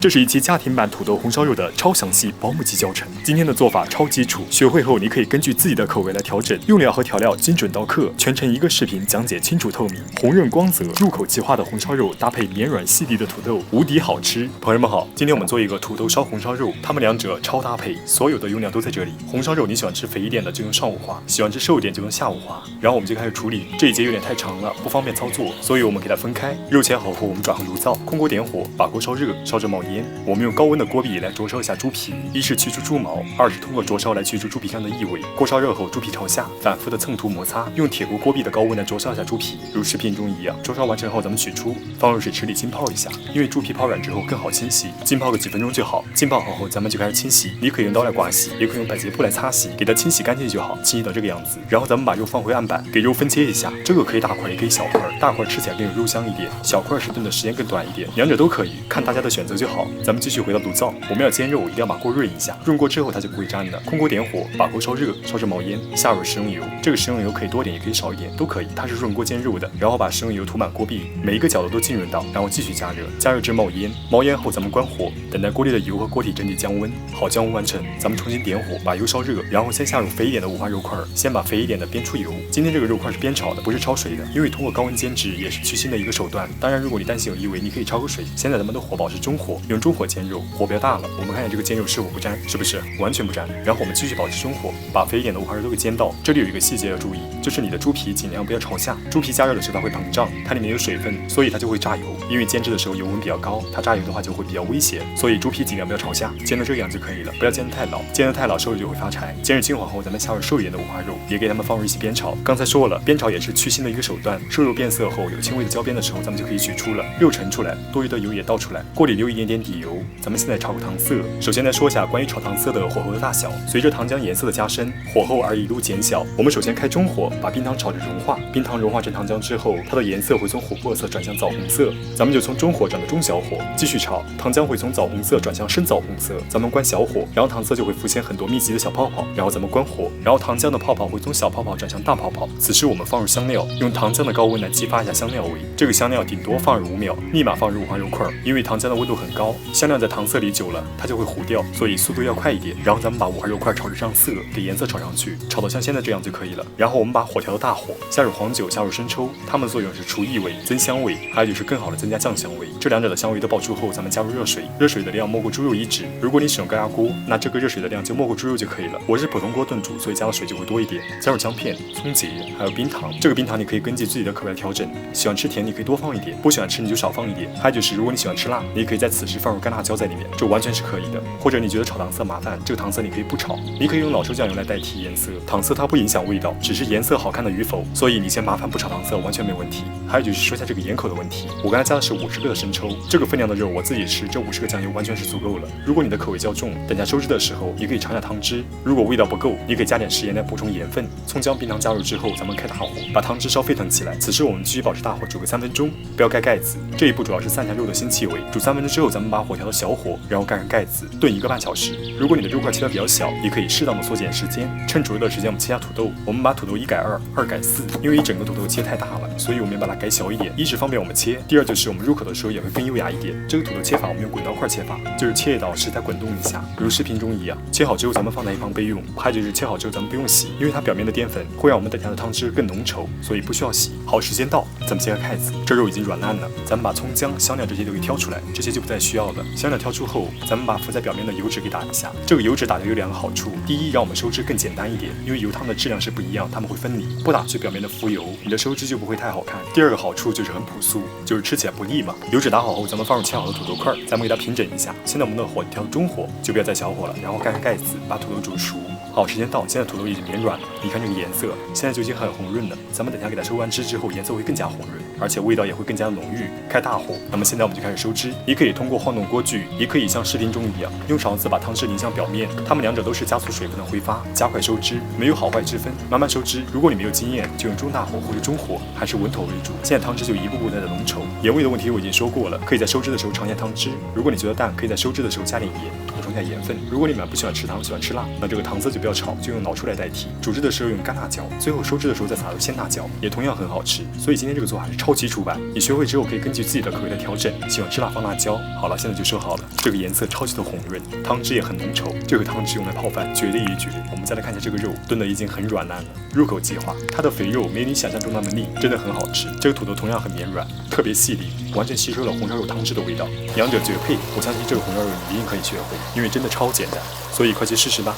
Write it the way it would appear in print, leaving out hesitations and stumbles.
这是一期家庭版土豆红烧肉的超详细保姆级教程。今天的做法超基础，学会后你可以根据自己的口味来调整，用料和调料精准到克，全程一个视频讲解清楚透明，红润光泽，入口即化的红烧肉搭配绵软细腻的土豆，无敌好吃。朋友们好，今天我们做一个土豆烧红烧肉，它们两者超搭配，所有的用料都在这里。红烧肉你喜欢吃肥一点的就用上午化，喜欢吃瘦一点就用下午化。然后我们就开始处理，这一节有点太长了，不方便操作，所以我们给它分开。肉切好后，我们转入炉灶，空锅点火，把锅烧热，烧着冒烟。我们用高温的锅壁来灼烧一下猪皮，一是去除猪毛，二是通过灼烧来去除猪皮上的异味。锅烧热后，猪皮朝下，反复的蹭涂摩擦，用铁锅锅壁的高温来灼烧一下猪皮，如视频中一样。灼烧完成后，咱们取出，放入水池里浸泡一下，因为猪皮泡软之后更好清洗，浸泡个几分钟就好。浸泡好后，咱们就开始清洗，你可以用刀来刮洗，也可以用百洁布来擦洗，给它清洗干净就好，清洗到这个样子。然后咱们把肉放回案板，给肉分切一下，这个可以大块也可以小块，大块吃起来更有肉香一点，小块是炖的时间更短一点，两者都可以，看大家的选择就好。咱们继续回到炉灶。我们要煎肉，一定要把锅润一下，润过之后它就不会粘的。空锅点火，把锅烧热，烧着冒烟，下入食用油。这个食用油可以多点，也可以少一点，都可以。它是润锅煎肉的。然后把食用油涂满锅壁，每一个角落都浸润到，然后继续加热，加热至冒烟。冒烟后，咱们关火，等待锅里的油和锅体整体降温。好，降温完成，咱们重新点火，把油烧热，然后先下入肥一点的五花肉块，先把肥一点的煸出油。今天这个肉块是煸炒的，不是焯水的，因为通过高温煎制也是去腥的一个手段。当然，如果你担心有异味，你可以焯个水。现在咱们的火保持中火，用中火煎肉，火不要大了。我们看看这个煎肉是否不粘，是不是完全不粘？然后我们继续保持中火，把肥一点的五花肉都给煎到。这里有一个细节要注意，就是你的猪皮尽量不要朝下。猪皮加热的时候它会膨胀，它里面有水分，所以它就会炸油。因为煎制的时候油温比较高，它炸油的话就会比较危险，所以猪皮尽量不要朝下，煎到这个样就可以了，不要煎得太老，煎得太老瘦肉就会发柴。煎至金黄后，咱们下入瘦一点的五花肉，也给它们放入一起煸炒。刚才说了，煸炒也是去腥的一个手段。瘦肉变色后有轻微的焦边的时候，咱们就可以取出了，肉盛出来，多余的油也倒出来，锅里留一点点底油。咱们现在炒个糖色。首先来说一下关于炒糖色的火候的大小，随着糖浆颜色的加深，火候而一路减小。我们首先开中火，把冰糖炒至融化，冰糖融化成糖浆之后，它的颜色会从琥珀色转向枣红色，咱们就从中火转到中小火继续炒，糖浆会从枣红色转向深枣红色，咱们关小火，然后糖色就会浮现很多密集的小泡泡，然后咱们关火，然后糖浆的泡泡会从小泡泡转向大泡泡。此时我们放入香料，用糖浆的高温来激发一下香料味，这个香料顶多放入5秒，立马放入五花肉块，因为糖浆的温度很高，香料在糖色里久了它就会糊掉，所以速度要快一点。然后咱们把五花肉块炒至上色，给颜色炒上去，炒到像现在这样就可以了。然后我们把火调到大火，下入黄酒，下入生抽，它们的作用是除异味、增香味，还有就是更好的增加酱香味。这两者的香味都爆出后，咱们加入热水，热水的量没过猪肉1指。如果你使用高压锅，那这个热水的量就没过猪肉就可以了。我是普通锅炖煮，所以加的水就会多一点。加入姜片、葱节，还有冰糖。这个冰糖你可以根据自己的口味来调整，喜欢吃甜你可以多放一点，不喜欢吃你就少放一点。还有就是如果你喜欢吃辣，你可以在此时放入干辣椒在里面，这完全是可以的。或者你觉得炒糖色麻烦，这个糖色你可以不炒，你可以用老抽酱油来代替颜色。糖色它不影响味道，只是颜色好看的与否，所以你嫌麻烦不炒糖色完全没问题。还有就是说一下这个盐口的问题，我刚才加的是50个的生抽，这个分量的肉我自己吃，这50个酱油完全是足够了。如果你的口味较重，等下收汁的时候你可以尝下汤汁，如果味道不够，你可以加点食盐来补充盐分。葱姜冰糖加入之后，咱们开大火，把汤汁烧沸腾起来。此时我们继续保持大火煮个3分钟，不要盖盖子。这一步主要是散下肉的腥气味。煮3分钟之后，咱们把火调到小火，然后盖上盖子，炖1个半小时。如果你的肉块切得比较小，也可以适当的缩减时间。趁煮热的时间，我们切下土豆。我们把土豆1改2， 2改4，因为一整个土豆切太大了，所以我们把它改小一点。一是方便我们切，第二就是我们入口的时候也会更优雅一点。这个土豆切法我们用滚刀块切法，就是切一刀食材滚动一下，如视频中一样。切好之后咱们放在一旁备用。还有就是切好之后咱们不用洗，因为它表面的淀粉会让我们等下的汤汁更浓稠，所以不需要洗。好，时间到，咱们揭开盖子，这肉已经软烂了。咱们把葱姜、香料这些都给挑出来，这些就不再需要了。香料挑出后，咱们把浮在表面的油脂给打一下。这个油脂打的有2个好处，第一，让我们收汁更简单一点，因为油汤的质量是不一样，它们会分离，不打去表面的浮油，你的收汁就不会太好看。第2个好处就是很朴素，就是吃起来不腻嘛。油脂打好后，咱们放入切好的土豆块，咱们给它平整一下。现在我们的火调中火，就不要再小火了，然后盖上盖子，把土豆煮熟。好，时间到，现在土豆已经绵软了，你看这个颜色，现在就已经很红润了。咱们等下给它收完汁之后，颜色会更加红润，而且味道也会更加浓郁。开大火，那么现在我们就开始收汁。你可以通过晃动锅具，也可以像视频中一样，用勺子把汤汁淋向表面。它们两者都是加速水分的挥发，加快收汁，没有好坏之分，慢慢收汁。如果你没有经验，就用中大火或者中火，还是稳妥为主。现在汤汁就一步步在浓稠。盐味的问题我已经说过了，可以在收汁的时候尝一下汤汁。如果你觉得淡，可以在收汁的时候加点盐。充一下盐分。如果你们不喜欢吃糖，喜欢吃辣，那这个糖色就不要炒，就用老抽来代替。煮制的时候用干辣椒，最后收汁的时候再撒入鲜辣椒，也同样很好吃。所以今天这个做法是超基础版，你学会之后可以根据自己的口味来调整。喜欢吃辣放辣椒。好了，现在就收好了。这个颜色超级的红润，汤汁也很浓稠，这个汤汁用来泡饭绝对一绝。我们再来看一下这个肉，炖的已经很软烂了，入口即化，它的肥肉没你想象中那么腻，真的很好吃。这个土豆同样很绵软，特别细腻，完全吸收了红烧肉汤汁的味道，两者绝配。我相信这个红烧肉你一定可以学会，因为真的超简单，所以快去试试吧。